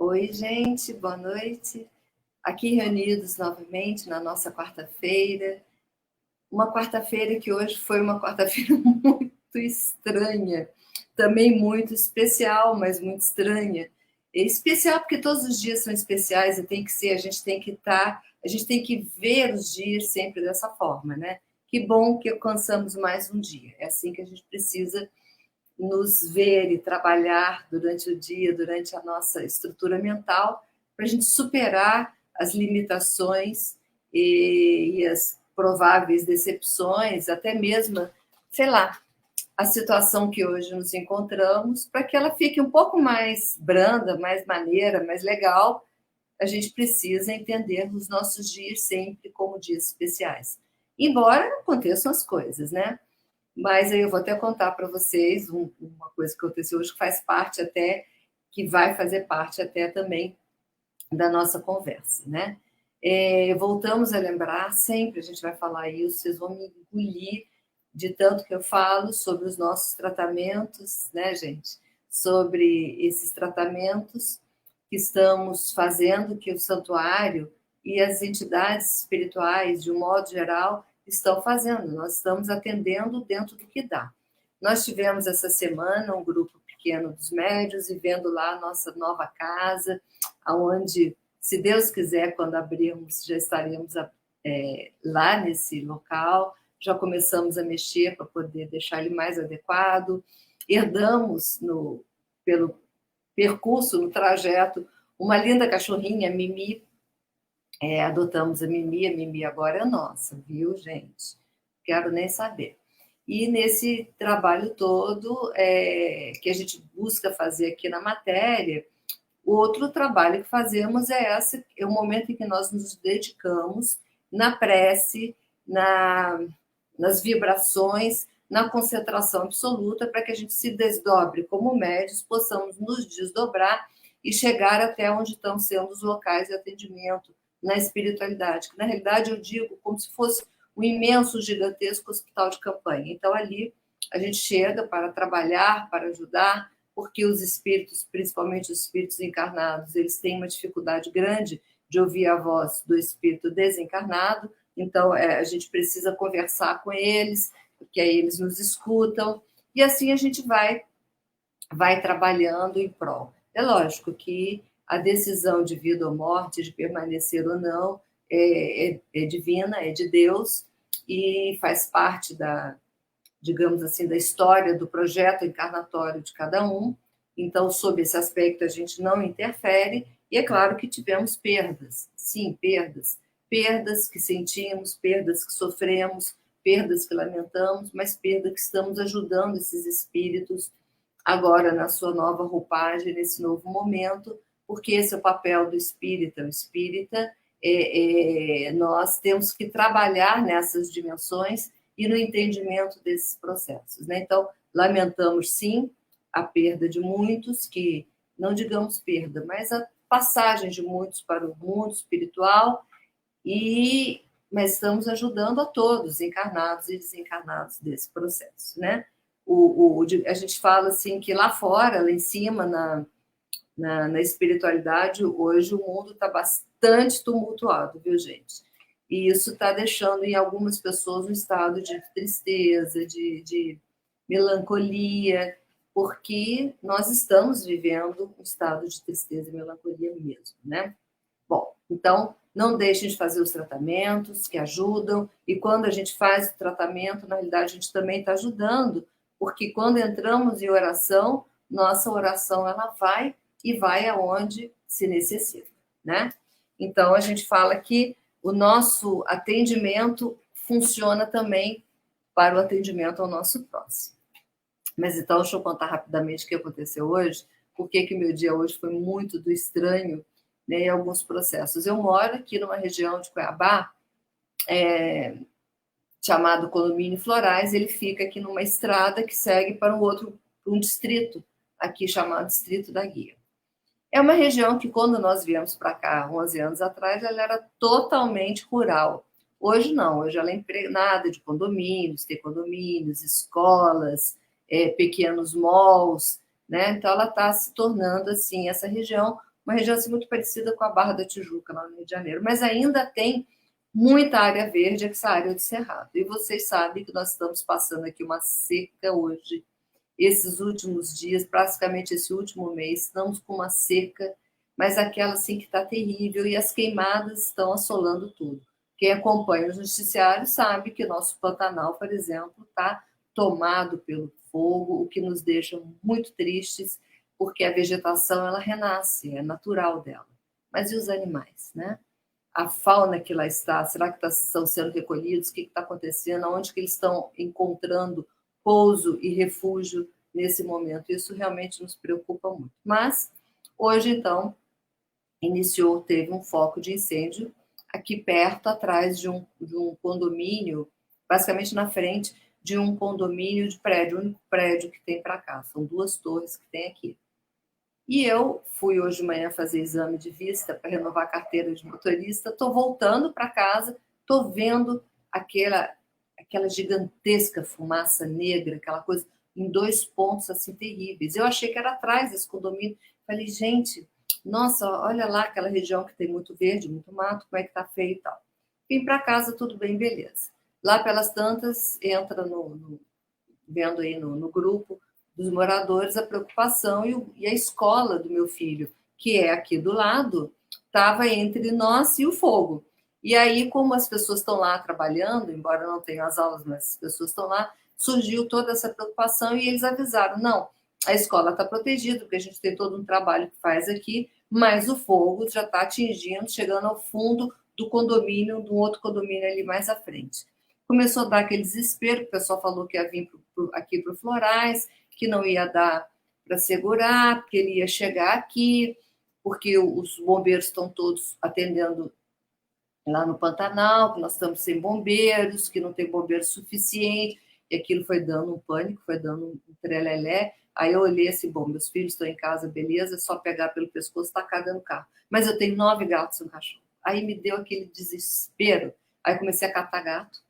Oi, gente, boa noite. Aqui reunidos novamente na nossa quarta-feira. Uma quarta-feira que hoje foi uma quarta-feira muito estranha, também muito especial, mas muito estranha. É especial porque todos os dias são especiais e tem que ser, a gente tem que ver os dias sempre dessa forma, né? Que bom que alcançamos mais um dia. É assim que a gente precisa nos ver e trabalhar durante o dia, durante a nossa estrutura mental, para a gente superar as limitações e as prováveis decepções, até mesmo, sei lá, a situação que hoje nos encontramos, para que ela fique um pouco mais branda, mais maneira, mais legal. A gente precisa entender os nossos dias sempre como dias especiais. Embora aconteçam as coisas, né? Mas aí eu vou até contar para vocês uma coisa que aconteceu hoje que faz parte até, que vai fazer parte até também da nossa conversa, né? Voltamos a lembrar, sempre a gente vai falar isso, vocês vão me engolir de tanto que eu falo sobre os nossos tratamentos, né, gente? Sobre esses tratamentos que estamos fazendo, que o santuário e as entidades espirituais, de um modo geral, estão fazendo. Nós estamos atendendo dentro do que dá. Nós tivemos essa semana um grupo pequeno dos médios e vendo lá a nossa nova casa, aonde, se Deus quiser, quando abrirmos, já estaremos lá nesse local. Já começamos a mexer para poder deixar ele mais adequado. Herdamos pelo percurso, no trajeto, uma linda cachorrinha, Mimi. Adotamos a Mimi agora é nossa, viu, gente? Quero nem saber. E nesse trabalho todo que a gente busca fazer aqui na matéria, o outro trabalho que fazemos é o momento em que nós nos dedicamos na prece, nas vibrações, na concentração absoluta, para que a gente se desdobre como médios, possamos nos desdobrar e chegar até onde estão sendo os locais de atendimento na espiritualidade, que na realidade eu digo como se fosse um imenso, gigantesco hospital de campanha. Então ali a gente chega para trabalhar, para ajudar, porque os espíritos, principalmente os espíritos encarnados, eles têm uma dificuldade grande de ouvir a voz do espírito desencarnado, então a gente precisa conversar com eles, porque aí eles nos escutam, e assim a gente vai trabalhando em prol. É lógico que a decisão de vida ou morte, de permanecer ou não, é divina, é de Deus, e faz parte digamos assim, da história do projeto encarnatório de cada um. Então, sob esse aspecto, a gente não interfere. E é claro que tivemos perdas, sim, perdas. Perdas que sentimos, perdas que sofremos, perdas que lamentamos, mas perdas que estamos ajudando esses espíritos agora na sua nova roupagem, nesse novo momento, porque esse é o papel do espírita. O espírita, nós temos que trabalhar nessas dimensões e no entendimento desses processos, né? Então, lamentamos, sim, a perda de muitos, que não digamos perda, mas a passagem de muitos para o mundo espiritual, mas estamos ajudando a todos, encarnados e desencarnados, desse processo, né? A gente fala assim que lá fora, lá em cima, na espiritualidade, hoje o mundo está bastante tumultuado, viu, gente? E isso está deixando em algumas pessoas um estado de tristeza, de melancolia, porque nós estamos vivendo um estado de tristeza e melancolia mesmo, né? Bom, então, não deixem de fazer os tratamentos que ajudam, e quando a gente faz o tratamento, na realidade, a gente também está ajudando, porque quando entramos em oração, nossa oração ela vai e vai aonde se necessita, né? Então, a gente fala que o nosso atendimento funciona também para o atendimento ao nosso próximo. Mas então, deixa eu contar rapidamente o que aconteceu hoje, porque que meu dia hoje foi muito do estranho, né, em alguns processos. Eu moro aqui numa região de Cuiabá, chamado Condomínio Florais, ele fica aqui numa estrada que segue para um distrito, aqui chamado Distrito da Guia. É uma região que, quando nós viemos para cá, 11 anos atrás, ela era totalmente rural. Hoje não, hoje ela é impregnada de condomínios, tem condomínios, escolas, pequenos malls, né? Então ela está se tornando assim essa região uma região assim, muito parecida com a Barra da Tijuca, lá no Rio de Janeiro, mas ainda tem muita área verde, essa área de cerrado. E vocês sabem que nós estamos passando aqui uma seca hoje, esses últimos dias, praticamente esse último mês, estamos com uma seca, mas aquela assim que está terrível, e as queimadas estão assolando tudo. Quem acompanha os noticiários sabe que nosso Pantanal, por exemplo, está tomado pelo fogo, o que nos deixa muito tristes, porque a vegetação ela renasce, é natural dela. Mas e os animais, né? A fauna que lá está, será que estão sendo recolhidos? O que está acontecendo? Onde que eles estão encontrando pouso e refúgio nesse momento? Isso realmente nos preocupa muito. Mas, hoje, então, teve um foco de incêndio aqui perto, atrás de um condomínio, basicamente na frente de um condomínio de prédio, o único prédio que tem para cá. São 2 torres que tem aqui. E eu fui hoje de manhã fazer exame de vista para renovar a carteira de motorista. Estou voltando para casa, estou vendo aquela gigantesca fumaça negra, aquela coisa em 2 pontos assim terríveis. Eu achei que era atrás desse condomínio. Falei, gente, nossa, olha lá aquela região que tem muito verde, muito mato, como é que está feio e tal. Vim para casa, tudo bem, beleza. Lá pelas tantas, entra vendo aí no grupo dos moradores a preocupação, e a escola do meu filho, que é aqui do lado, estava entre nós e o fogo. E aí, como as pessoas estão lá trabalhando, embora não tenham as aulas, mas as pessoas estão lá, surgiu toda essa preocupação e eles avisaram, não, a escola está protegida, porque a gente tem todo um trabalho que faz aqui, mas o fogo já está atingindo, chegando ao fundo do condomínio, do outro condomínio ali mais à frente. Começou a dar aquele desespero, o pessoal falou que ia vir aqui para o Florais, que não ia dar para segurar, porque ele ia chegar aqui, porque os bombeiros estão todos atendendo lá no Pantanal, que nós estamos sem bombeiros, que não tem bombeiro suficiente, e aquilo foi dando um pânico, foi dando um trelelé. Aí eu olhei assim, bom, meus filhos estão em casa, beleza, é só pegar pelo pescoço e tacar dentro do carro. Mas eu tenho 9 gatos e um cachorro. Aí me deu aquele desespero. Aí comecei a catar gato,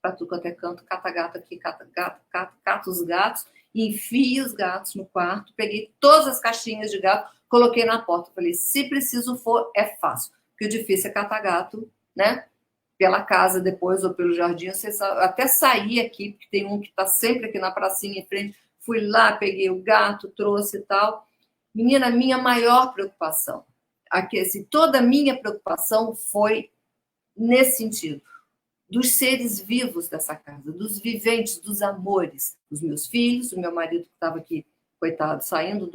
para tudo quanto é canto, cata gato aqui, cata os gatos, enfio os gatos no quarto, peguei todas as caixinhas de gato, coloquei na porta. Falei, se preciso for, é fácil. Porque o difícil é catar gato, né? Pela casa depois ou pelo jardim. Até saí aqui, porque tem um que está sempre aqui na pracinha em frente. Fui lá, peguei o gato, trouxe e tal. Menina, minha maior preocupação, aqui, assim, toda a minha preocupação foi nesse sentido, dos seres vivos dessa casa, dos viventes, dos amores, dos meus filhos, do meu marido que estava aqui, coitado, saindo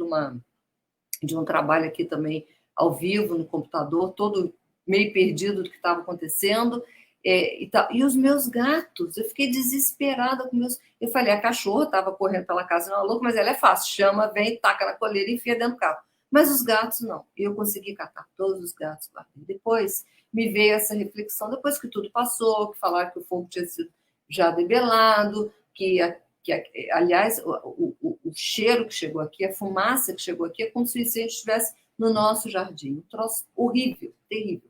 de um trabalho aqui também ao vivo, no computador, todo meio perdido do que estava acontecendo, e os meus gatos, eu fiquei desesperada com meus... Eu falei, a cachorra estava correndo pela casa, não é louca, mas ela é fácil, chama, vem, taca na coleira e enfia dentro do carro. Mas os gatos não, eu consegui catar todos os gatos. Depois me veio essa reflexão, depois que tudo passou, que falaram que o fogo tinha sido já debelado, aliás, o cheiro que chegou aqui, a fumaça que chegou aqui, é como se o incêndio estivesse no nosso jardim. Um troço horrível, terrível.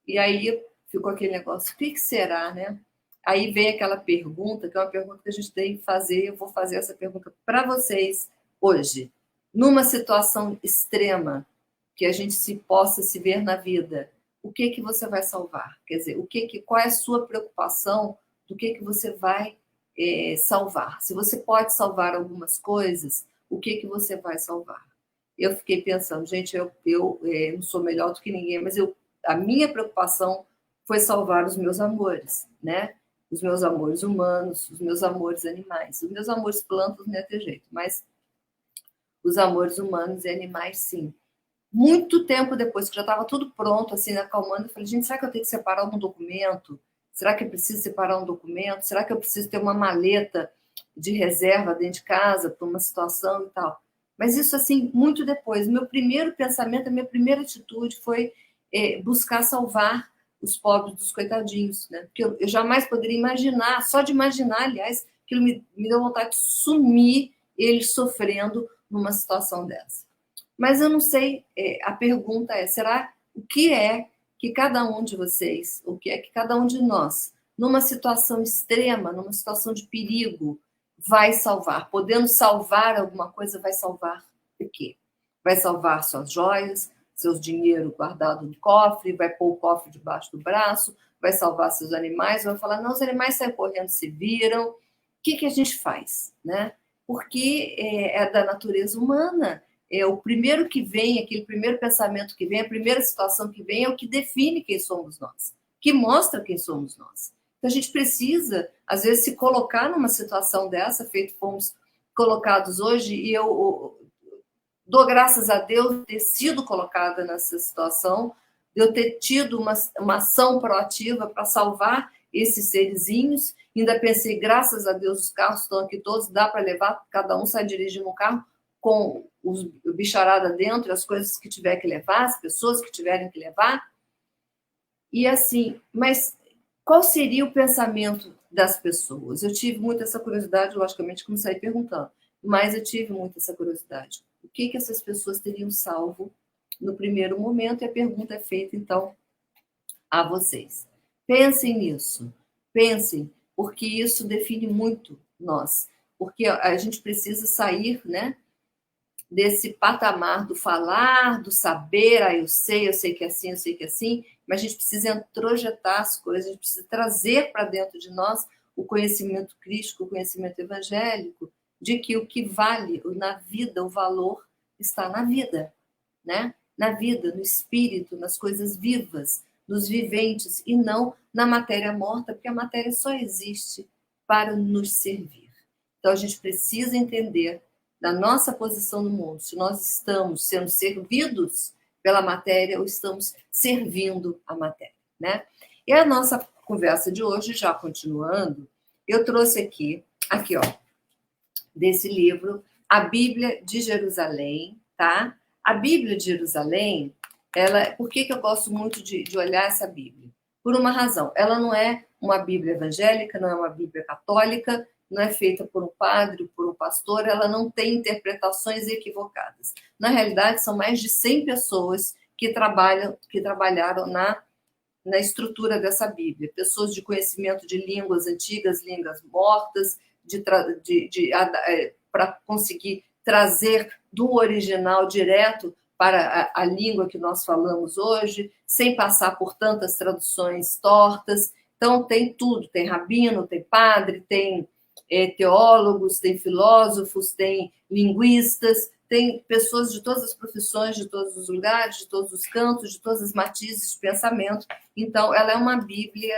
E aí ficou aquele negócio, o que será, né? Aí vem aquela pergunta, que é uma pergunta que a gente tem que fazer, eu vou fazer essa pergunta para vocês hoje. Numa situação extrema, que a gente possa se ver na vida, o que você vai salvar? Quer dizer, qual é a sua preocupação do que você vai salvar? Se você pode salvar algumas coisas, o que você vai salvar? Eu fiquei pensando, gente, eu não sou melhor do que ninguém, mas a minha preocupação foi salvar os meus amores, né? Os meus amores humanos, os meus amores animais. Os meus amores plantas não ia ter jeito, mas os amores humanos e animais, sim. Muito tempo depois, que já estava tudo pronto, assim, acalmando, eu falei, gente, será que eu tenho que separar algum documento? Será que eu preciso separar um documento? Será que eu preciso ter uma maleta de reserva dentro de casa para uma situação e tal? Mas isso, assim, muito depois. Meu primeiro pensamento, a minha primeira atitude foi buscar salvar os pobres dos coitadinhos, né? Porque eu jamais poderia imaginar, só de imaginar, aliás, aquilo me deu vontade de sumir eles sofrendo numa situação dessa. Mas eu não sei, a pergunta será o que é que cada um de vocês, o que é que cada um de nós, numa situação extrema, numa situação de perigo, vai salvar? Podendo salvar alguma coisa, vai salvar o quê? Vai salvar suas joias, seus dinheiro guardado no cofre, vai pôr o cofre debaixo do braço, vai salvar seus animais, vai falar, não, os animais saem correndo, se viram. O que a gente faz, né? Porque é da natureza humana. É o primeiro que vem, aquele primeiro pensamento que vem, a primeira situação que vem é o que define quem somos nós, que mostra quem somos nós. Então a gente precisa, às vezes, se colocar numa situação dessa, feito fomos colocados hoje, e eu dou graças a Deus de ter sido colocada nessa situação, de eu ter tido uma ação proativa para salvar esses serizinhos. Ainda pensei, graças a Deus, os carros estão aqui todos, dá para levar, cada um sai dirigindo um carro com o bicharada dentro, as coisas que tiver que levar, as pessoas que tiverem que levar. E assim, mas qual seria o pensamento das pessoas? Eu tive muito essa curiosidade, logicamente, como saí perguntando, mas eu tive muito essa curiosidade. O que essas pessoas teriam salvo no primeiro momento? E a pergunta é feita, então, a vocês. Pensem nisso, pensem, porque isso define muito nós, porque a gente precisa sair, né, desse patamar do falar, do saber, eu sei que é assim, eu sei que é assim, mas a gente precisa introjetar as coisas, a gente precisa trazer para dentro de nós o conhecimento crístico, o conhecimento evangélico, de que o que vale na vida, o valor, está na vida, né? Na vida, no espírito, nas coisas vivas, nos viventes, e não na matéria morta, porque a matéria só existe para nos servir. Então a gente precisa entender da nossa posição no mundo, se nós estamos sendo servidos pela matéria ou estamos servindo a matéria, né? E a nossa conversa de hoje, já continuando, eu trouxe aqui, ó, desse livro, A Bíblia de Jerusalém, tá? A Bíblia de Jerusalém, por que eu gosto muito de olhar essa Bíblia? Por uma razão, ela não é uma Bíblia evangélica, não é uma Bíblia católica, não é feita por um padre, por um pastor, ela não tem interpretações equivocadas. Na realidade, são mais de 100 pessoas que trabalharam na estrutura dessa Bíblia. Pessoas de conhecimento de línguas antigas, línguas mortas, para conseguir trazer do original direto para a língua que nós falamos hoje, sem passar por tantas traduções tortas. Então, tem tudo, tem rabino, tem padre, tem teólogos, tem filósofos, tem linguistas, tem pessoas de todas as profissões, de todos os lugares, de todos os cantos, de todas as matizes de pensamento. Então, ela é uma Bíblia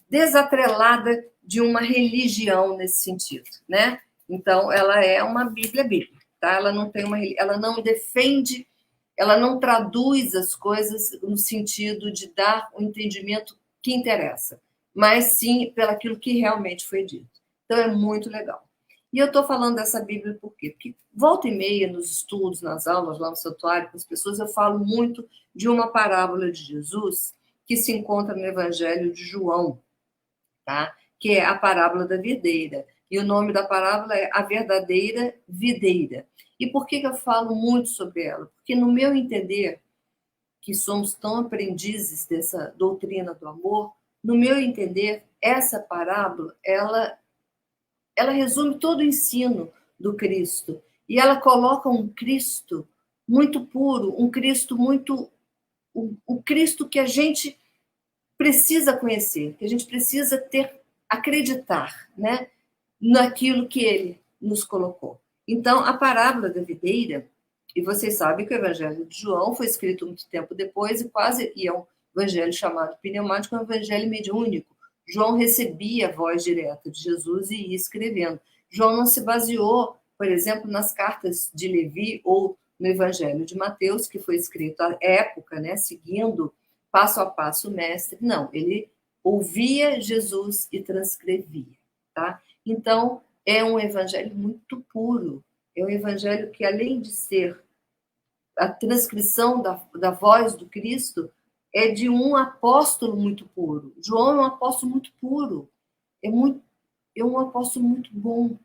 desatrelada de uma religião nesse sentido, né? Então, ela é uma Bíblia bíblica, tá? Ela não defende, ela não traduz as coisas no sentido de dar o entendimento que interessa, mas sim pelaquilo que realmente foi dito. Então, é muito legal. E eu estou falando dessa Bíblia por quê? Porque volta e meia, nos estudos, nas aulas, lá no santuário, com as pessoas, eu falo muito de uma parábola de Jesus que se encontra no Evangelho de João, tá? Que é a parábola da videira. E o nome da parábola é A Verdadeira Videira. E por que eu falo muito sobre ela? Porque, no meu entender, que somos tão aprendizes dessa doutrina do amor, no meu entender, essa parábola, ela resume todo o ensino do Cristo. E ela coloca um Cristo muito puro, um Cristo muito... o Cristo que a gente precisa conhecer, que a gente precisa acreditar, né, naquilo que ele nos colocou. Então, a parábola da videira, e vocês sabem que o Evangelho de João foi escrito muito tempo depois e é um evangelho chamado pneumático, é um evangelho mediúnico. João recebia a voz direta de Jesus e ia escrevendo. João não se baseou, por exemplo, nas cartas de Levi ou no Evangelho de Mateus, que foi escrito à época, né, seguindo passo a passo o mestre. Não, ele ouvia Jesus e transcrevia, tá? Então, é um evangelho muito puro. É um evangelho que, além de ser a transcrição da voz do Cristo, é de um apóstolo muito puro. João é um apóstolo muito puro. É um apóstolo muito bom,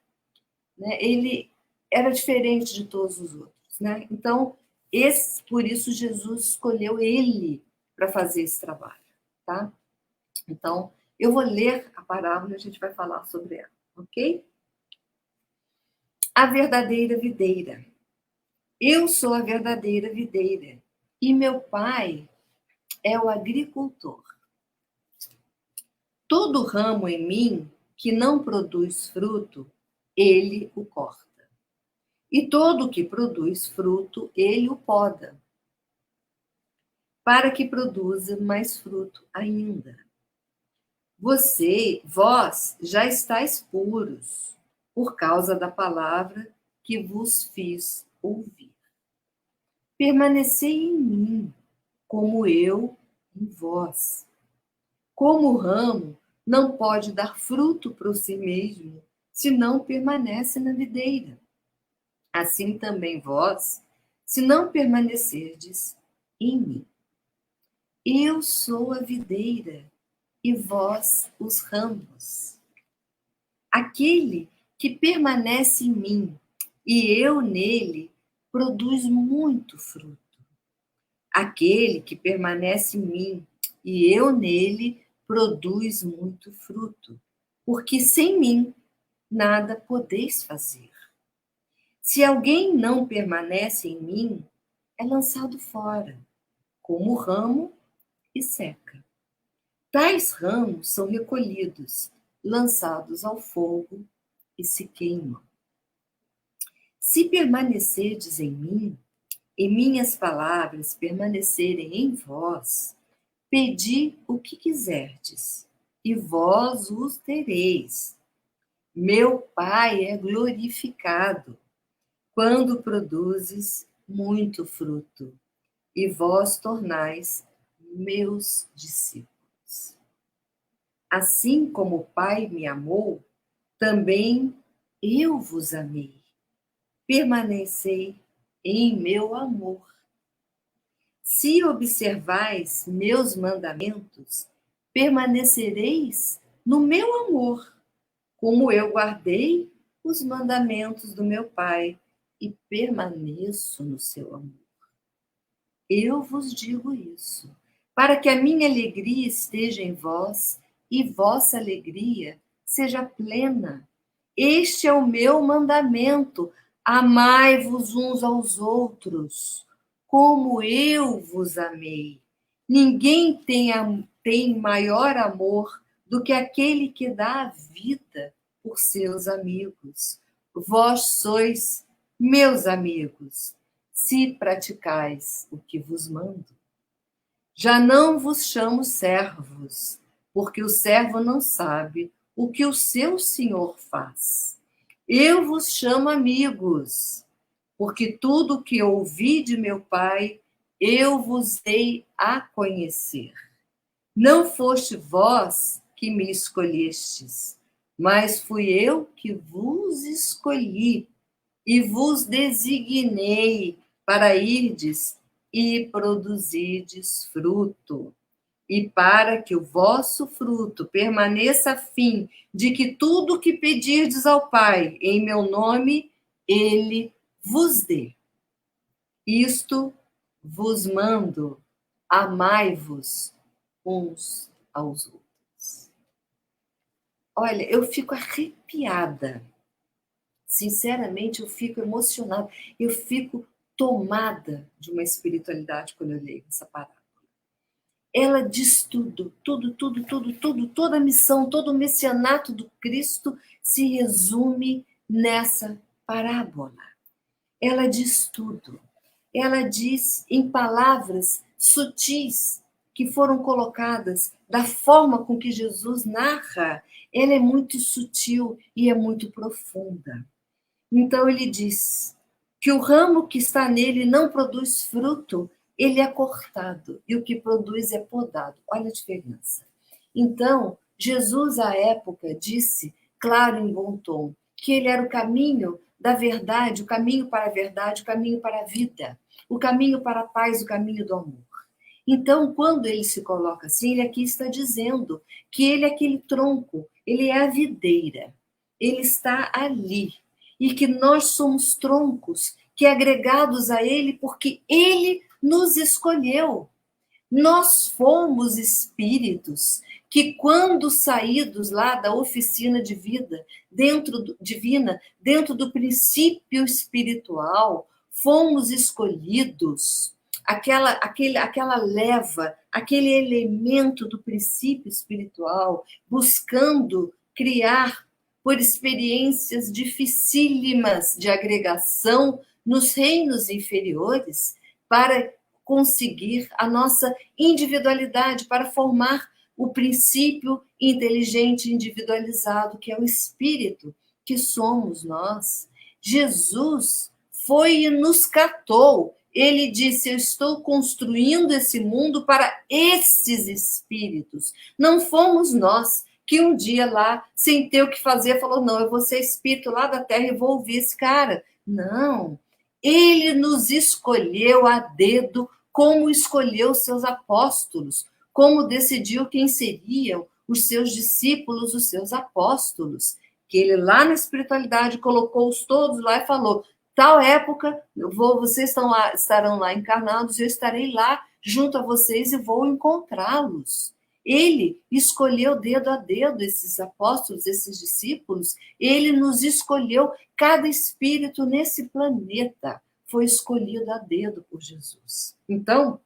né? Ele era diferente de todos os outros, né? Então, por isso Jesus escolheu ele para fazer esse trabalho, tá? Então, eu vou ler a parábola e a gente vai falar sobre ela, ok? A verdadeira videira. Eu sou a verdadeira videira e meu pai é o agricultor. Todo ramo em mim que não produz fruto, ele o corta. E todo que produz fruto, ele o poda, para que produza mais fruto ainda. Vós já estáis puros, por causa da palavra que vos fiz ouvir. Permanecei em mim, como eu em vós. Como o ramo não pode dar fruto por si mesmo, se não permanece na videira. Assim também vós, se não permanecerdes em mim. Eu sou a videira e vós os ramos. Aquele que permanece em mim e eu nele produz muito fruto. Aquele que permanece em mim e eu nele produz muito fruto, porque sem mim nada podeis fazer. Se alguém não permanece em mim, é lançado fora, como ramo, e seca. Tais ramos são recolhidos, lançados ao fogo e se queimam. Se permanecerdes em mim, e minhas palavras permanecerem em vós, pedi o que quiserdes, e vós os tereis. Meu Pai é glorificado quando produzes muito fruto, e vós tornais meus discípulos. Assim como o Pai me amou, também eu vos amei. Permanecei em meu amor. Se observais meus mandamentos, permanecereis no meu amor, como eu guardei os mandamentos do meu Pai e permaneço no seu amor. Eu vos digo isso, para que a minha alegria esteja em vós e vossa alegria seja plena. Este é o meu mandamento: amai-vos uns aos outros, como eu vos amei. Ninguém tem maior amor do que aquele que dá a vida por seus amigos. Vós sois meus amigos, se praticais o que vos mando. Já não vos chamo servos, porque o servo não sabe o que o seu senhor faz. Eu vos chamo amigos, porque tudo o que ouvi de meu Pai, eu vos dei a conhecer. Não foste vós que me escolhestes, mas fui eu que vos escolhi e vos designei para irdes e produzirdes fruto, e para que o vosso fruto permaneça a fim de que tudo o que pedirdes ao Pai em meu nome, ele vos dê. Isto vos mando, amai-vos uns aos outros. Olha, eu fico arrepiada. Sinceramente, eu fico emocionada, eu fico tomada de uma espiritualidade quando eu leio essa parábola. Ela diz tudo, tudo, tudo, tudo, tudo, toda a missão, todo o messianato do Cristo se resume nessa parábola. Ela diz tudo. Ela diz em palavras sutis que foram colocadas da forma com que Jesus narra. Ela é muito sutil e é muito profunda. Então ele diz que o ramo que está nele não produz fruto, ele é cortado, e o que produz é podado. Olha a diferença. Então, Jesus, à época, disse, claro, em bom tom, que ele era o caminho da verdade, o caminho para a verdade, o caminho para a vida, o caminho para a paz, o caminho do amor. Então, quando ele se coloca assim, ele aqui está dizendo que ele é aquele tronco, ele é a videira, ele está ali, e que nós somos troncos que agregados a ele porque ele nos escolheu. Nós fomos espíritos que, quando saídos lá da oficina de vida, divina, dentro do princípio espiritual, fomos escolhidos, aquela leva, aquele elemento do princípio espiritual, buscando criar por experiências dificílimas de agregação nos reinos inferiores, para conseguir a nossa individualidade, para formar o princípio inteligente individualizado, que é o espírito, que somos nós. Jesus foi e nos catou. Ele disse: eu estou construindo esse mundo para esses espíritos. Não fomos nós que um dia lá, sem ter o que fazer, falou: não, eu vou ser espírito lá da terra e vou ouvir esse cara. Não. Ele nos escolheu a dedo, como escolheu seus apóstolos, como decidiu quem seriam os seus discípulos, os seus apóstolos. Que ele lá na espiritualidade colocou-os todos lá e falou: tal época, vocês estarão lá encarnados, eu estarei lá junto a vocês e vou encontrá-los. Ele escolheu dedo a dedo esses apóstolos, esses discípulos. Ele nos escolheu, cada espírito nesse planeta foi escolhido a dedo por Jesus. Então,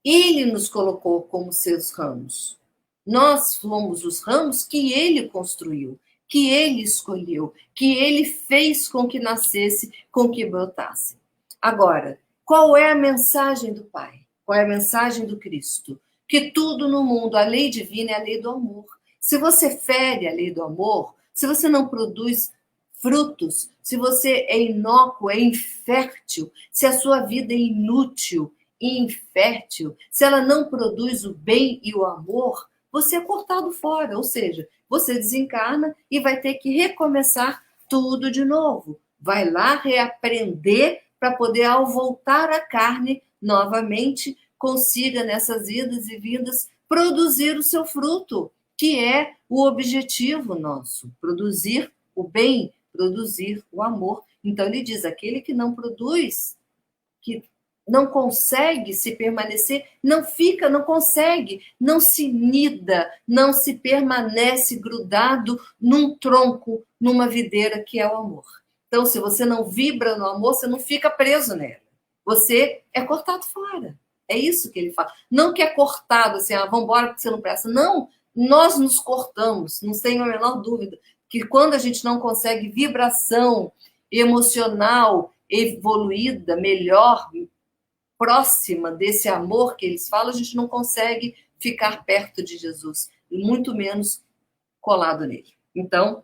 ele nos colocou como seus ramos. Nós fomos os ramos que ele construiu, que ele escolheu, que ele fez com que nascesse, com que brotasse. Agora, qual é a mensagem do Pai? Qual é a mensagem do Cristo? Que tudo no mundo, a lei divina é a lei do amor. Se você fere a lei do amor, se você não produz frutos, se você é inócuo, é infértil, se a sua vida é inútil e infértil, se ela não produz o bem e o amor, você é cortado fora, ou seja, você desencarna e vai ter que recomeçar tudo de novo. Vai lá reaprender para poder, ao voltar à carne, novamente, consiga nessas idas e vindas produzir o seu fruto, que é o objetivo nosso, produzir o bem, produzir o amor. Então ele diz: aquele que não produz, que não consegue se permanecer, não fica, não consegue, não se nida, não se permanece grudado num tronco, numa videira, que é o amor. Então, se você não vibra no amor, você não fica preso nela. Você é cortado fora. É isso que ele fala. Não que é cortado assim, vamos embora porque você não presta. Não, nós nos cortamos, não tenho a menor dúvida, que quando a gente não consegue vibração emocional evoluída, melhor, próxima desse amor que eles falam, a gente não consegue ficar perto de Jesus, e muito menos colado nele. Então,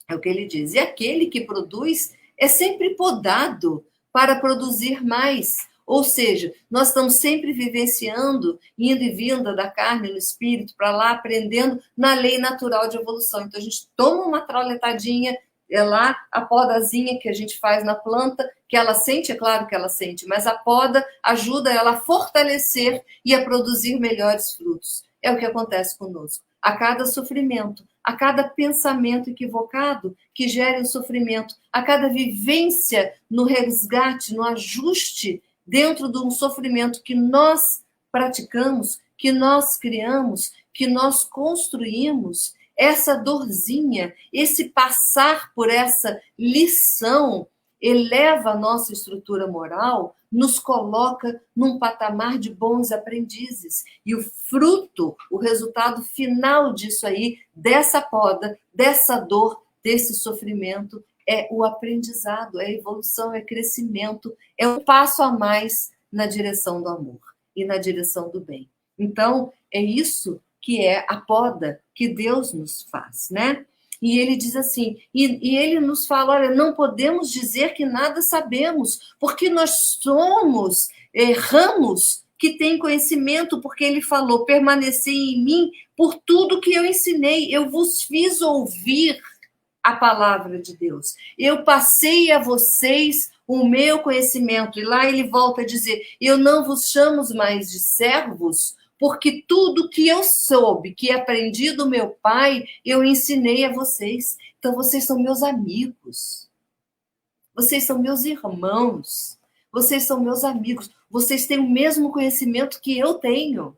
é o que ele diz. E aquele que produz é sempre podado para produzir mais. Ou seja, nós estamos sempre vivenciando, indo e vindo da carne no espírito, para lá, aprendendo na lei natural de evolução. Então, a gente toma uma trauletadinha, é lá a podazinha que a gente faz na planta, que ela sente, é claro que ela sente, mas a poda ajuda ela a fortalecer e a produzir melhores frutos. É o que acontece conosco. A cada sofrimento, a cada pensamento equivocado que gere o sofrimento, a cada vivência no resgate, no ajuste dentro de um sofrimento que nós praticamos, que nós criamos, que nós construímos, essa dorzinha, esse passar por essa lição, eleva a nossa estrutura moral, nos coloca num patamar de bons aprendizes. E o fruto, o resultado final disso aí, dessa poda, dessa dor, desse sofrimento, é o aprendizado, é a evolução, é crescimento, é um passo a mais na direção do amor e na direção do bem. Então, é isso que é a poda que Deus nos faz, né? E ele diz assim, e ele nos fala: olha, não podemos dizer que nada sabemos, porque nós somos ramos que têm conhecimento, porque ele falou: permanecei em mim por tudo que eu ensinei, eu vos fiz ouvir a palavra de Deus, eu passei a vocês o meu conhecimento. E lá ele volta a dizer: eu não vos chamo mais de servos, porque tudo que eu soube, que aprendi do meu pai, eu ensinei a vocês. Então, vocês são meus amigos. Vocês são meus irmãos. Vocês são meus amigos. Vocês têm o mesmo conhecimento que eu tenho.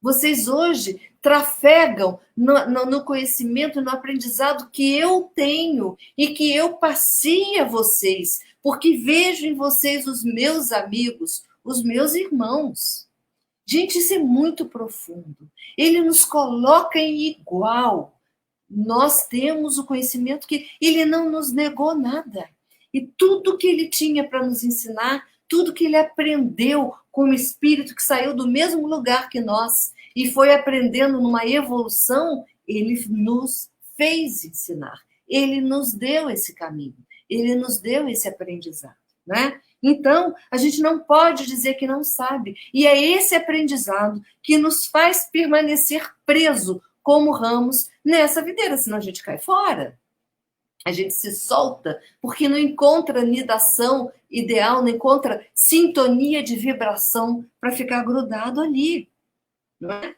Vocês hoje trafegam no conhecimento, no aprendizado que eu tenho e que eu passei a vocês, porque vejo em vocês os meus amigos, os meus irmãos. Gente, isso é muito profundo. Ele nos coloca em igual. Nós temos o conhecimento que ele não nos negou nada. E tudo que ele tinha para nos ensinar, tudo que ele aprendeu como espírito que saiu do mesmo lugar que nós e foi aprendendo numa evolução, ele nos fez ensinar. Ele nos deu esse caminho. Ele nos deu esse aprendizado, né? Então, a gente não pode dizer que não sabe. E é esse aprendizado que nos faz permanecer preso como ramos nessa videira, senão a gente cai fora. A gente se solta porque não encontra nidação ideal, não encontra sintonia de vibração para ficar grudado ali. Não é?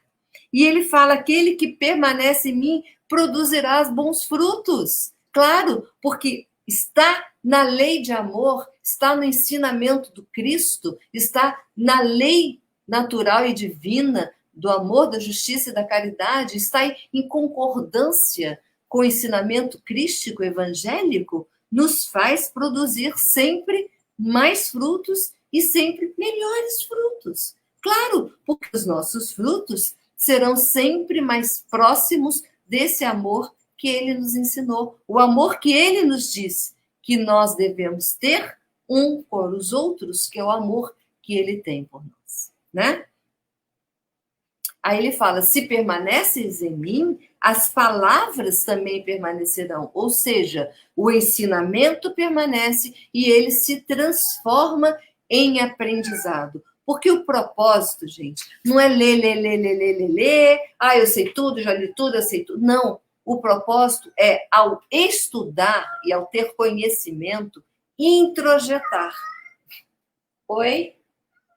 E ele fala, aquele que permanece em mim produzirá bons frutos. Claro, porque está na lei de amor, está no ensinamento do Cristo, está na lei natural e divina do amor, da justiça e da caridade, está em concordância com o ensinamento crístico evangélico, nos faz produzir sempre mais frutos e sempre melhores frutos. Claro, porque os nossos frutos serão sempre mais próximos desse amor que ele nos ensinou, o amor que ele nos diz que nós devemos ter um por os outros, que é o amor que ele tem por nós, né? Aí ele fala, se permaneces em mim, as palavras também permanecerão. Ou seja, o ensinamento permanece e ele se transforma em aprendizado. Porque o propósito, gente, não é ler. Ah, eu sei tudo, já li tudo, eu sei tudo. Não. O propósito é, ao estudar e ao ter conhecimento, introjetar. Oi?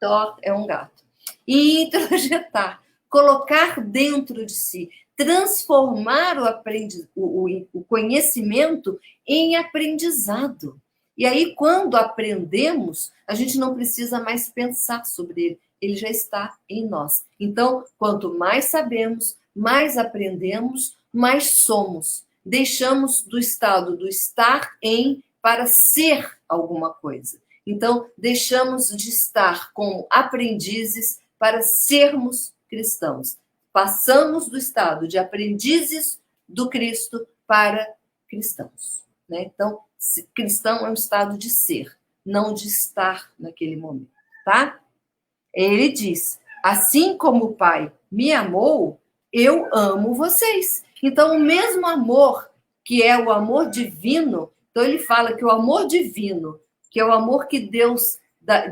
Thor é um gato. Introjetar. Colocar dentro de si, transformar o conhecimento em aprendizado. E aí, quando aprendemos, a gente não precisa mais pensar sobre ele já está em nós. Então, quanto mais sabemos, mais aprendemos, mais somos. Deixamos do estado do estar em para ser alguma coisa. Então, deixamos de estar como aprendizes para sermos cristãos. Passamos do estado de aprendizes do Cristo para cristãos, né? Então, cristão é um estado de ser, não de estar naquele momento, tá? Ele diz, assim como o Pai me amou, eu amo vocês. Então, o mesmo amor, que é o amor divino, então ele fala que o amor divino, que é o amor que Deus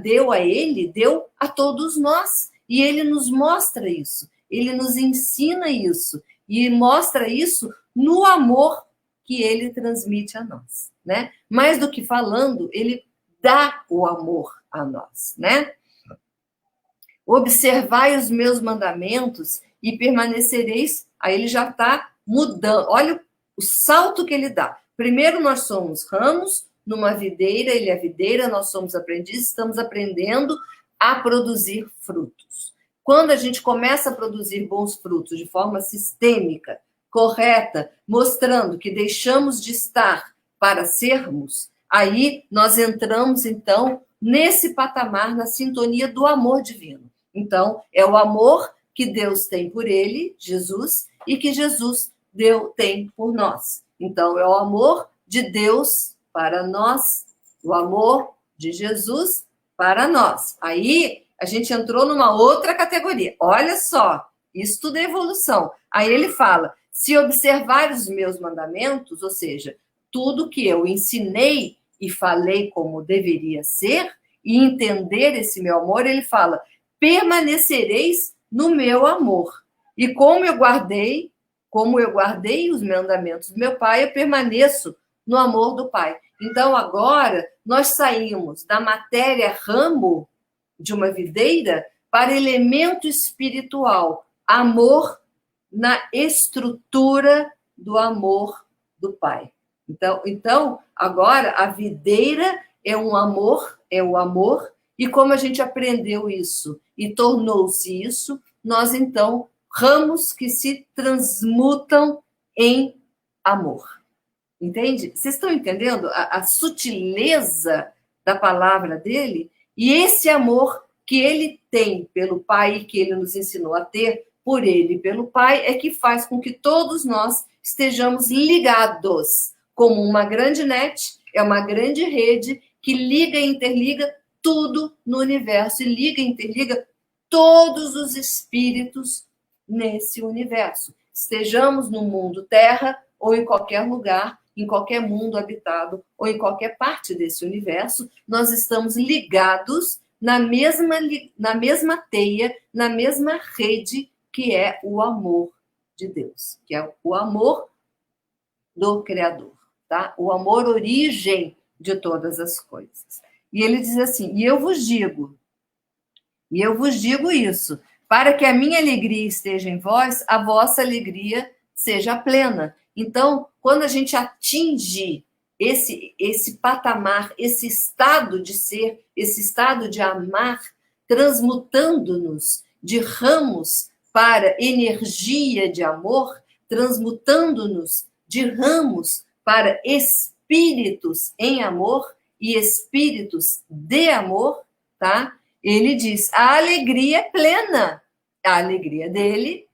deu a ele, deu a todos nós. E ele nos mostra isso, ele nos ensina isso, e mostra isso no amor que ele transmite a nós, né? Mais do que falando, ele dá o amor a nós, né? Observai os meus mandamentos e permanecereis. Aí ele já está mudando. Olha o salto que ele dá. Primeiro, nós somos ramos numa videira, ele é videira, nós somos aprendizes, estamos aprendendo a produzir frutos. Quando a gente começa a produzir bons frutos de forma sistêmica, correta, mostrando que deixamos de estar para sermos, aí nós entramos, então, nesse patamar, na sintonia do amor divino. Então, é o amor que Deus tem por ele, Jesus, e que Jesus tem por nós. Então, é o amor de Deus para nós, o amor de Jesus para nós. Aí, a gente entrou numa outra categoria. Olha só, isso tudo é evolução. Aí ele fala, se observar os meus mandamentos, ou seja, tudo que eu ensinei e falei como deveria ser, e entender esse meu amor, ele fala, permanecereis no meu amor. E como eu guardei os mandamentos do meu Pai, eu permaneço no amor do Pai. Então, agora, nós saímos da matéria ramo de uma videira para elemento espiritual, amor na estrutura do amor do Pai. Então, agora, a videira é o amor, e como a gente aprendeu isso e tornou-se isso, nós, então, ramos que se transmutam em amor. Entende? Vocês estão entendendo a sutileza da palavra dele? E esse amor que ele tem pelo Pai, que ele nos ensinou a ter por ele e pelo Pai, é que faz com que todos nós estejamos ligados como uma grande net, é uma grande rede que liga e interliga tudo no universo, e liga e interliga todos os espíritos nesse universo. Estejamos no mundo Terra ou em qualquer lugar, em qualquer mundo habitado ou em qualquer parte desse universo, nós estamos ligados na mesma teia, na mesma rede, que é o amor de Deus, que é o amor do Criador, tá? O amor origem de todas as coisas. E ele diz assim, e eu vos digo isso, para que a minha alegria esteja em vós, a vossa alegria seja plena. Então, quando a gente atinge esse patamar, esse estado de ser, esse estado de amar, transmutando-nos de ramos para energia de amor, transmutando-nos de ramos para espíritos em amor e espíritos de amor, tá? Ele diz, a alegria é plena, a alegria dele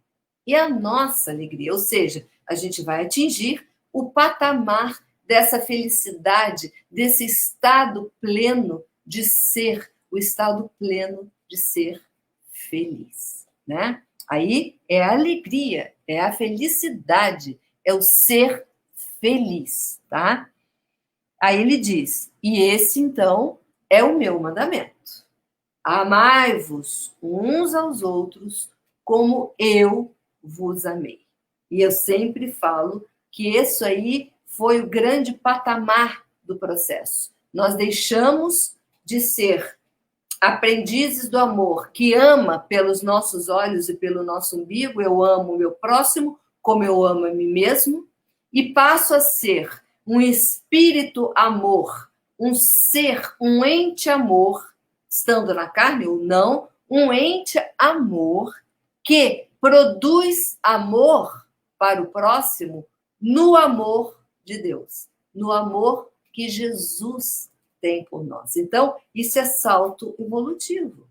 e a nossa alegria, ou seja, a gente vai atingir o patamar dessa felicidade, desse estado pleno de ser, o estado pleno de ser feliz, né? Aí é a alegria, é a felicidade, é o ser feliz, tá? Aí ele diz, e esse então é o meu mandamento. Amai-vos uns aos outros como eu vos amei. E eu sempre falo que isso aí foi o grande patamar do processo. Nós deixamos de ser aprendizes do amor, que ama pelos nossos olhos e pelo nosso umbigo, eu amo o meu próximo como eu amo a mim mesmo, e passo a ser um espírito amor, um ser, um ente amor, estando na carne ou não, um ente amor que produz amor para o próximo no amor de Deus, no amor que Jesus tem por nós. Então, isso é salto evolutivo,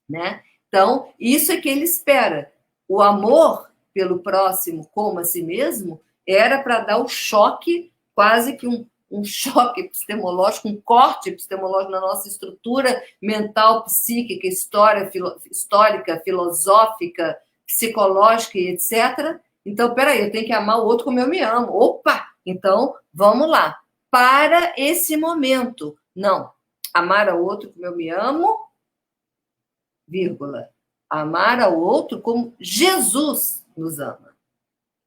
né? Então, isso é que ele espera. O amor pelo próximo como a si mesmo era para dar o choque, quase que um choque epistemológico, um corte epistemológico na nossa estrutura mental, psíquica, histórica, filosófica, psicológica e etc. Então, peraí, eu tenho que amar o outro como eu me amo. Opa! Então, vamos lá. Para esse momento. Não. Amar ao outro como eu me amo, vírgula. Amar ao outro como Jesus nos ama.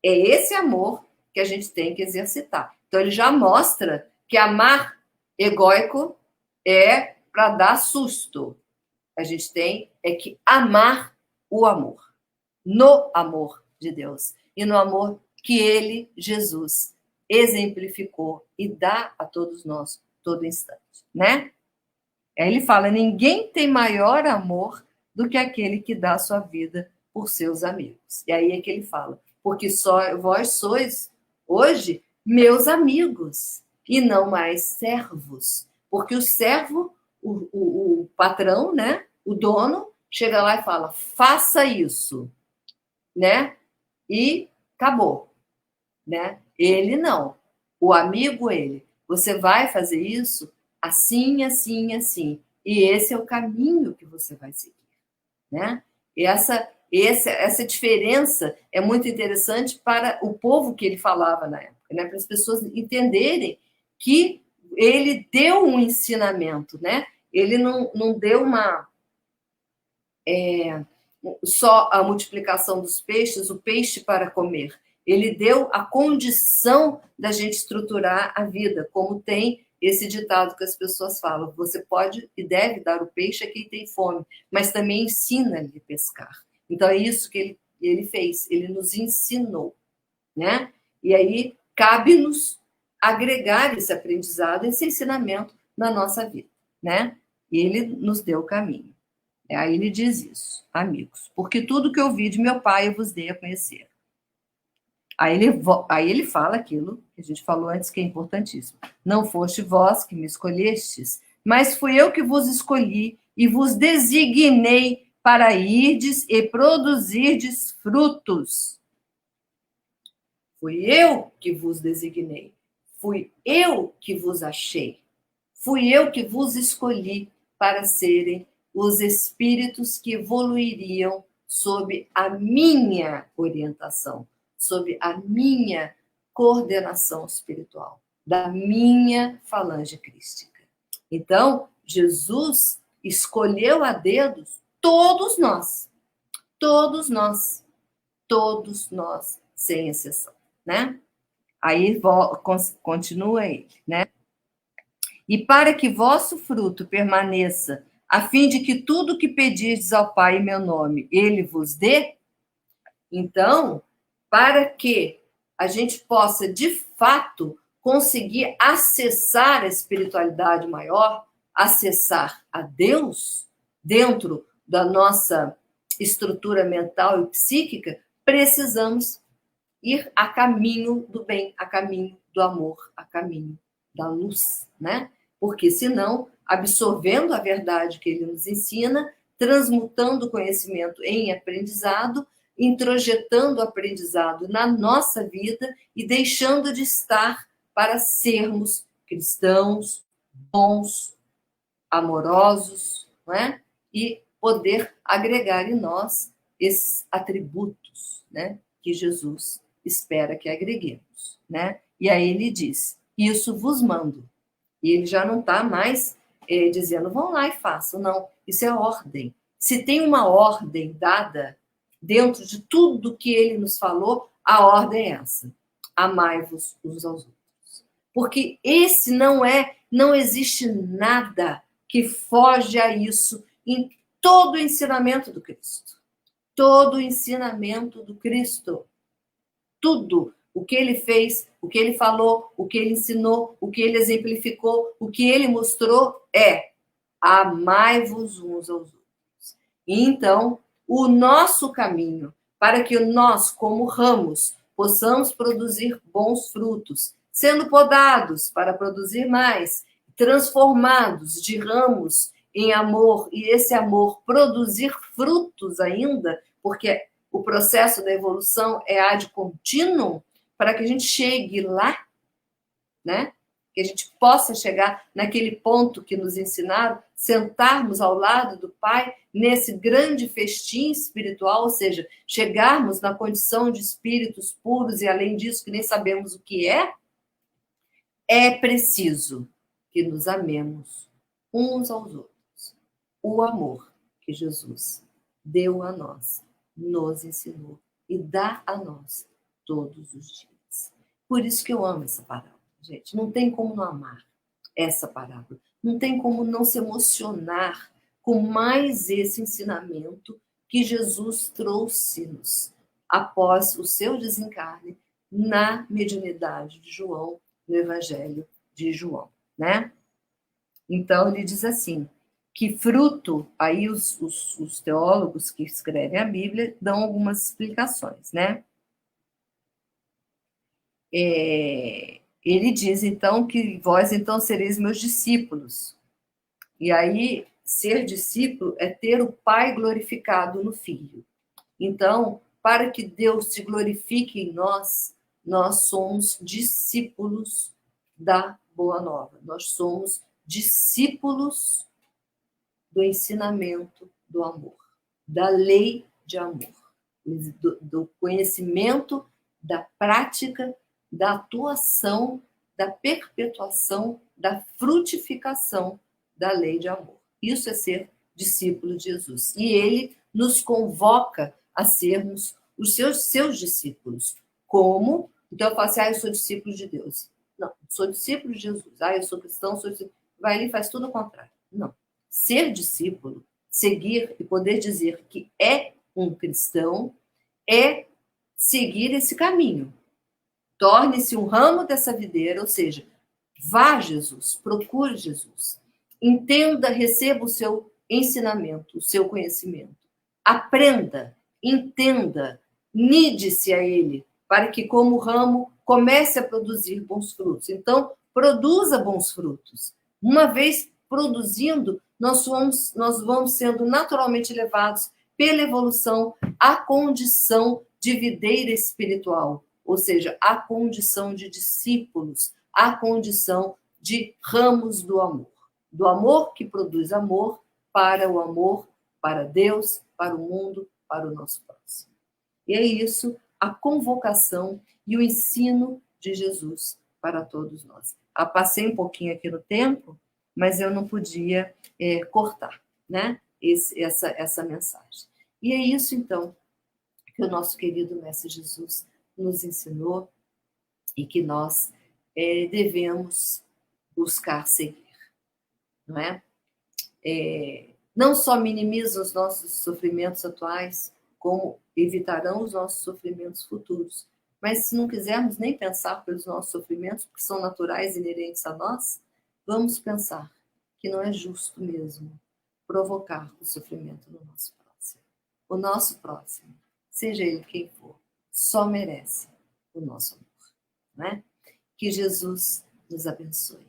É esse amor que a gente tem que exercitar. Então, ele já mostra que amar egóico é para dar susto. A gente tem que amar o amor. No amor de Deus. E no amor que ele, Jesus, exemplificou e dá a todos nós, todo instante, né? Aí ele fala, ninguém tem maior amor do que aquele que dá a sua vida por seus amigos. E aí é que ele fala, porque só vós sois, hoje, meus amigos, e não mais servos. Porque o servo, o patrão, né? O dono, chega lá e fala, faça isso, né? E acabou, né? Ele não. O amigo, ele. Você vai fazer isso assim, assim, assim. E esse é o caminho que você vai seguir, né? E essa diferença é muito interessante para o povo que ele falava na época, né? Para as pessoas entenderem que ele deu um ensinamento, né? Ele não deu só a multiplicação dos peixes, o peixe para comer. Ele deu a condição da gente estruturar a vida, como tem esse ditado que as pessoas falam, você pode e deve dar o peixe a quem tem fome, mas também ensina-lhe a pescar. Então é isso que ele fez, ele nos ensinou, né? E aí cabe-nos agregar esse aprendizado, esse ensinamento na nossa vida, né? E ele nos deu o caminho. Aí ele diz isso, amigos, porque tudo que eu ouvi de meu pai eu vos dei a conhecer. Aí ele fala aquilo que a gente falou antes, que é importantíssimo. Não foste vós que me escolhestes, mas fui eu que vos escolhi e vos designei para irdes e produzirdes frutos. Fui eu que vos designei. Fui eu que vos achei. Fui eu que vos escolhi para serem os espíritos que evoluiriam sob a minha orientação, sob a minha coordenação espiritual, da minha falange crística. Então, Jesus escolheu a dedos todos nós, todos nós, todos nós, sem exceção, né? Aí continua ele, né? E para que vosso fruto permaneça, a fim de que tudo que pedirdes ao Pai em meu nome, ele vos dê. Então, para que a gente possa, de fato, conseguir acessar a espiritualidade maior, acessar a Deus, dentro da nossa estrutura mental e psíquica, precisamos ir a caminho do bem, a caminho do amor, a caminho da luz, né? Porque senão, absorvendo a verdade que ele nos ensina, transmutando o conhecimento em aprendizado, introjetando o aprendizado na nossa vida e deixando de estar para sermos cristãos, bons, amorosos, não é? E poder agregar em nós esses atributos, né, que Jesus espera que agreguemos, né? E aí ele diz: isso vos mando. E ele já não está mais dizendo, vão lá e façam. Não, isso é ordem. Se tem uma ordem dada dentro de tudo que ele nos falou, a ordem é essa: amai-vos uns aos outros. Porque esse não existe nada que foge a isso em todo o ensinamento do Cristo. Todo o ensinamento do Cristo. Tudo o que ele fez, o que ele falou, o que ele ensinou, o que ele exemplificou, o que ele mostrou é: amai-vos uns aos outros. E então, o nosso caminho para que nós, como ramos, possamos produzir bons frutos, sendo podados para produzir mais, transformados de ramos em amor, e esse amor produzir frutos ainda, porque o processo da evolução é ad continuum, para que a gente chegue lá, né? Que a gente possa chegar naquele ponto que nos ensinaram, sentarmos ao lado do Pai nesse grande festim espiritual, ou seja, chegarmos na condição de espíritos puros e, além disso, que nem sabemos o que é preciso que nos amemos uns aos outros. O amor que Jesus deu a nós, nos ensinou e dá a nós todos os dias. Por isso que eu amo essa parábola, gente. Não tem como não amar essa parábola. Não tem como não se emocionar com mais esse ensinamento que Jesus trouxe-nos após o seu desencarne na mediunidade de João, no Evangelho de João, né? Então, ele diz assim, que fruto, aí os teólogos que escrevem a Bíblia dão algumas explicações, né? Ele diz, então, que vós, então, sereis meus discípulos. E aí, ser discípulo é ter o Pai glorificado no Filho. Então, para que Deus se glorifique em nós, nós somos discípulos da Boa Nova. Nós somos discípulos do ensinamento do amor, da lei de amor, do conhecimento, da prática, da atuação, da perpetuação, da frutificação da lei de amor. Isso é ser discípulo de Jesus. E ele nos convoca a sermos os seus discípulos. Como? Então eu falo assim, eu sou discípulo de Deus. Não, sou discípulo de Jesus. Eu sou cristão, sou discípulo. Vai ali e faz tudo ao contrário. Não. Ser discípulo, seguir e poder dizer que é um cristão, é seguir esse caminho. Torne-se um ramo dessa videira, ou seja, vá a Jesus, procure Jesus. Entenda, receba o seu ensinamento, o seu conhecimento. Aprenda, entenda, nide-se a ele, para que, como ramo, comece a produzir bons frutos. Então, produza bons frutos. Uma vez produzindo, nós vamos sendo naturalmente levados pela evolução à condição de videira espiritual, ou seja, à condição de discípulos, à condição de ramos do amor que produz amor, para o amor, para Deus, para o mundo, para o nosso próximo. E é isso a convocação e o ensino de Jesus para todos nós. Passei um pouquinho aqui no tempo, mas eu não podia cortar, né? Essa mensagem. E é isso, então, que o nosso querido Mestre Jesus nos ensinou e que nós devemos buscar seguir, não é? Não só minimizam os nossos sofrimentos atuais, como evitarão os nossos sofrimentos futuros. Mas se não quisermos nem pensar pelos nossos sofrimentos, porque são naturais e inerentes a nós, vamos pensar que não é justo mesmo provocar o sofrimento no nosso próximo. O nosso próximo, seja ele quem for, só merece o nosso amor, né? Que Jesus nos abençoe.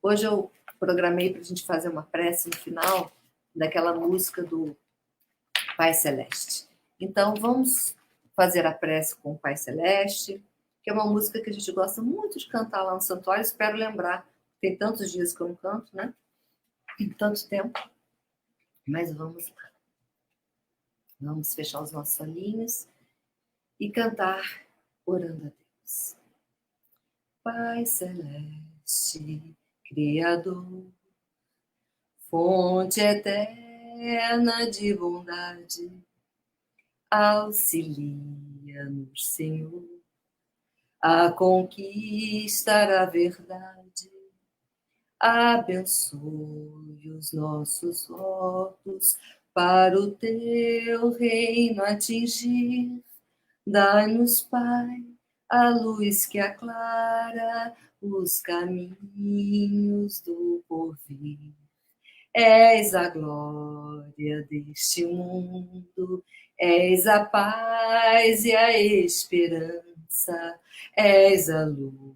Hoje eu programei para a gente fazer uma prece no final daquela música do Pai Celeste. Então, vamos fazer a prece com o Pai Celeste, que é uma música que a gente gosta muito de cantar lá no santuário. Espero lembrar. Tem tantos dias que eu não canto, né? Tem tanto tempo. Mas vamos lá. Vamos fechar os nossos olhinhos e cantar orando a Deus. Pai Celeste, Criador, fonte eterna de bondade, auxilia-nos, Senhor, a conquistar a verdade. Abençoe os nossos votos para o teu reino atingir. Dai-nos, Pai, a luz que aclara os caminhos do porvir. És a glória deste mundo, és a paz e a esperança, és a luz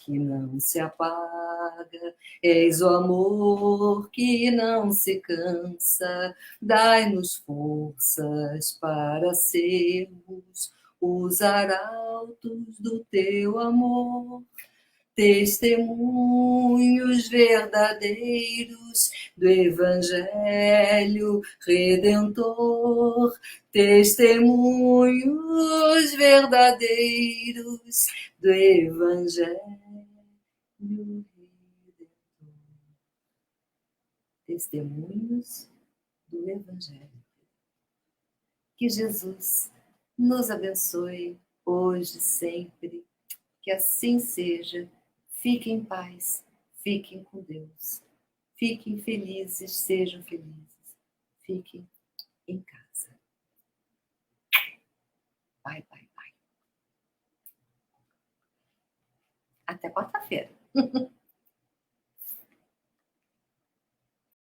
que não se apaga, és o amor que não se cansa. Dai-nos forças para sermos os arautos do teu amor, testemunhos verdadeiros do Evangelho Redentor, testemunhos verdadeiros do Evangelho Redentor. Testemunhos do Evangelho. Que Jesus nos abençoe hoje, sempre, que assim seja. Fiquem em paz, fiquem com Deus. Fiquem felizes, sejam felizes. Fiquem em casa. Bye, bye, bye. Até quarta-feira.